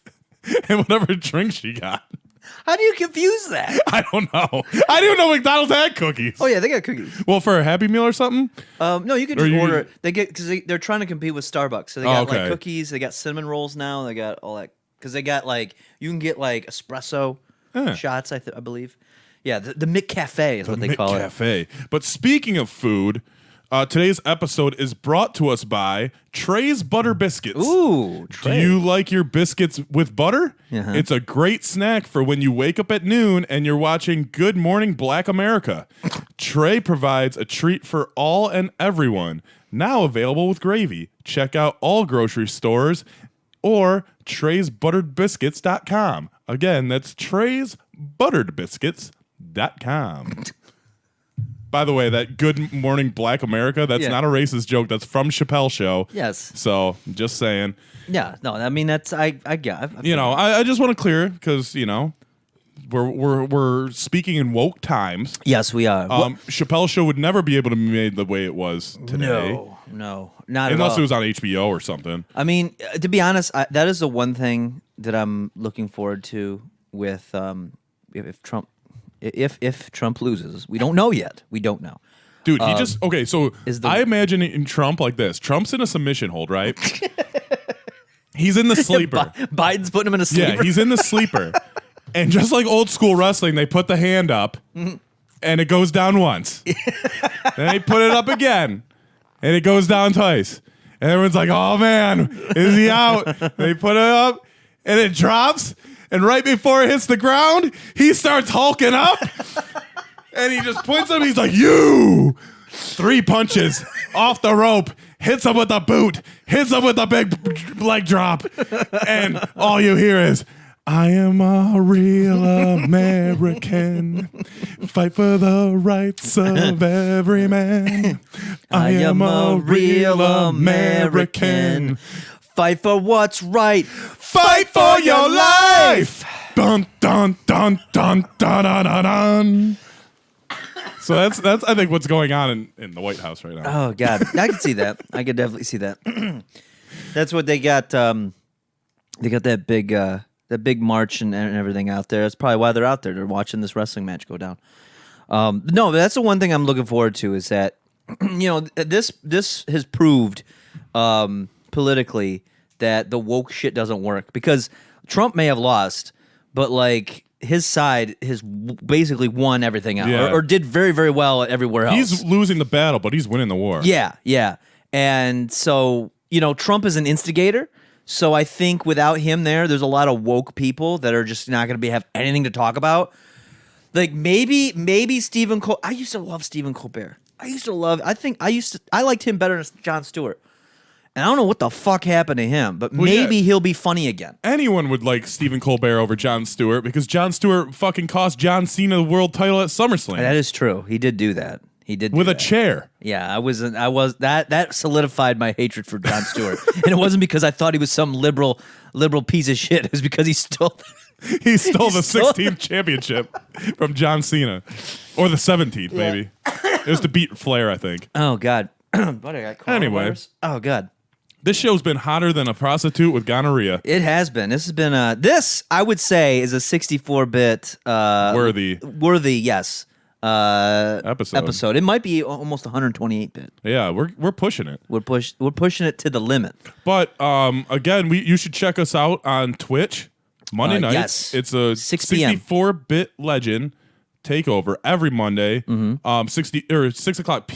and whatever drink she got. How do you confuse that? I don't know. I didn't even know McDonald's had cookies. Oh, yeah, they got cookies. Well, for a Happy Meal or something? No, you can Or just you- order it. They get, because they're trying to compete with Starbucks. So they got okay. like cookies, they got cinnamon rolls now, they got all that. Because they got like, you can get like espresso shots, I believe. Yeah, the McCafe is what they call it. McCafe. But speaking of food, today's episode is brought to us by Trey's Butter Biscuits. Ooh, Do Trey. you like your biscuits with butter? Uh-huh. It's a great snack for when you wake up at noon and you're watching Good Morning Black America. Trey provides a treat for all and everyone. Now available with gravy. Check out all grocery stores or Trey'sButteredBiscuits.com. Again, that's Trey'sButteredBiscuits.com. By the way, that Good Morning Black America, that's Yeah. not a racist joke. That's from Chappelle's show. Yes. So, just saying. Yeah, no, I mean, that's, I get I just want to clear it because, we're speaking in woke times. Yes, we are. Chappelle's show would never be able to be made the way it was today. No, not Unless at all. it was on HBO or something. I mean, to be honest, that is the one thing that I'm looking forward to with if Trump loses. We don't know yet. We don't know. Dude, okay, so is the- I imagine in Trump like this. Trump's in a submission hold, right? He's in the sleeper. Biden's putting him in a sleeper. Yeah, he's in the sleeper. And just like old school wrestling, they put the hand up and it goes down once. Then they put it up again and it goes down twice. And everyone's like, oh man, is he out? They put it up and it drops. And right before it hits the ground, he starts hulking up. And he just points him. He's like, you! 3 punches off the rope. Hits him with a boot. Hits him with a big leg drop. And all you hear is, I am a real American. Fight for the rights of every man. I am a real American. Fight for what's right. Fight for your life. Dun dun dun dun dun dun dun dun. So that's I think what's going on in the White House right now. Oh God, I can see that. I could definitely see that. That's what they got. They got that big march and everything out there. That's probably why they're out there. They're watching this wrestling match go down. No, that's the one thing I'm looking forward to is that this has proved politically that the woke shit doesn't work because Trump may have lost, but like his side has basically won everything out Yeah. or did very, very well everywhere else. He's losing the battle, but he's winning the war. Yeah. And so, Trump is an instigator. So I think without him there's a lot of woke people that are just not going to have anything to talk about. Like maybe Stephen Colbert. I used to love Stephen Colbert. I liked him better than Jon Stewart. And I don't know what the fuck happened to him, but maybe he'll be funny again. Anyone would like Stephen Colbert over Jon Stewart because Jon Stewart fucking cost John Cena the world title at SummerSlam That is true. He did do that. He did with do a that. chair. Yeah, that solidified my hatred for Jon Stewart. And it wasn't because I thought he was some liberal piece of shit. It was because he stole He stole the stole- 16th championship from John Cena, or the 17th maybe. It was to beat Flair, I think. Oh God. What, I got coronavirus? Anyway. Oh God. This show's been hotter than a prostitute with gonorrhea. It has been. This has been this I would say is a 64-bit worthy, yes. Episode. It might be almost 128-bit. Yeah, we're pushing it. We're pushing it to the limit. But again, you should check us out on Twitch Monday nights. Yes. It's a 6 p.m. 64-bit legend takeover every Monday. 6 o'clock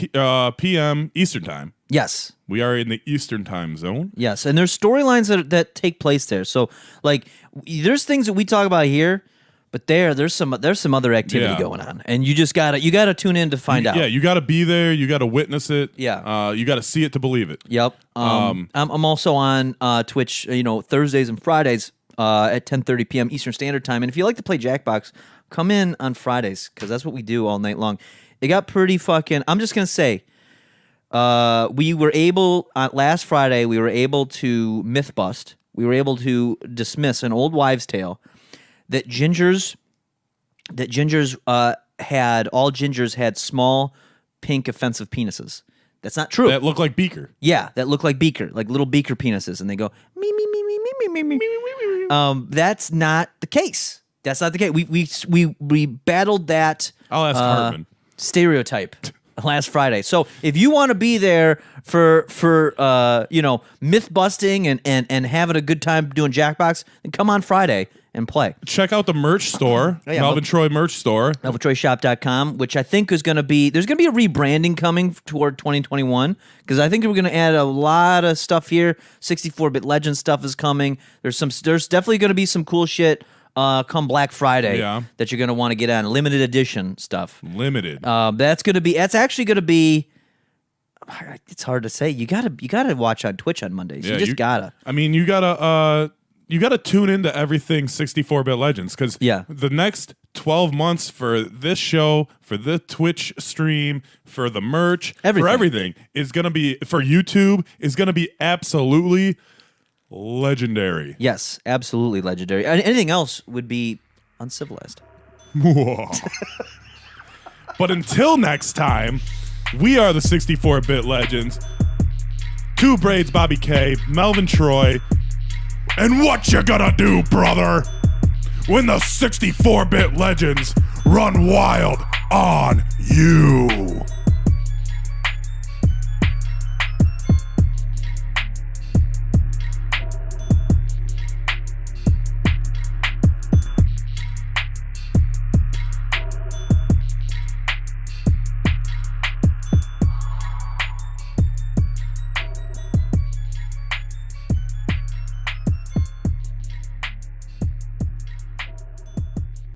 p.m. Eastern time. Yes. We are in the Eastern time zone. Yes, and there's storylines that take place there. So like there's things that we talk about here, but there's some other activity going on, and you just gotta tune in to find out. Yeah, you gotta be there. You gotta witness it. Yeah, you gotta see it to believe it. Yep. I'm also on Twitch. Thursdays and Fridays at 10:30 p.m. Eastern Standard Time. And if you like to play Jackbox, come in on Fridays because that's what we do all night long. It got pretty fucking. I'm just gonna say, we were able last Friday. We were able to myth bust. We were able to dismiss an old wives' tale. That gingers had small, pink, offensive penises. That's not true. That look like Beaker. Yeah, that look like Beaker, like little Beaker penises, and they go me. That's not the case. That's not the case. We battled that. I'll ask Hartman. Stereotype last Friday. So if you want to be there for myth busting and having a good time doing Jackbox, then come on Friday and play. Check out the merch store, Melvin Troy merch store. MelvinTroyShop.com, which I think is going to be, there's going to be a rebranding coming toward 2021, because I think we're going to add a lot of stuff here. 64-bit Legend stuff is coming. There's definitely going to be some cool shit come Black Friday that you're going to want to get on. Limited edition stuff. Limited. That's actually going to be, it's hard to say. You gotta watch on Twitch on Mondays. Yeah, you just gotta. I mean, you gotta tune into everything 64-bit Legends, because the next 12 months for this show, for the Twitch stream, for the merch, for everything is gonna be, for YouTube, is gonna be absolutely legendary. Yes, absolutely legendary. Anything else would be uncivilized. But until next time, we are the 64-bit Legends. Two Braids, Bobby K, Melvin Troy. And what you gonna do, brother, when the 64-bit Legends run wild on you?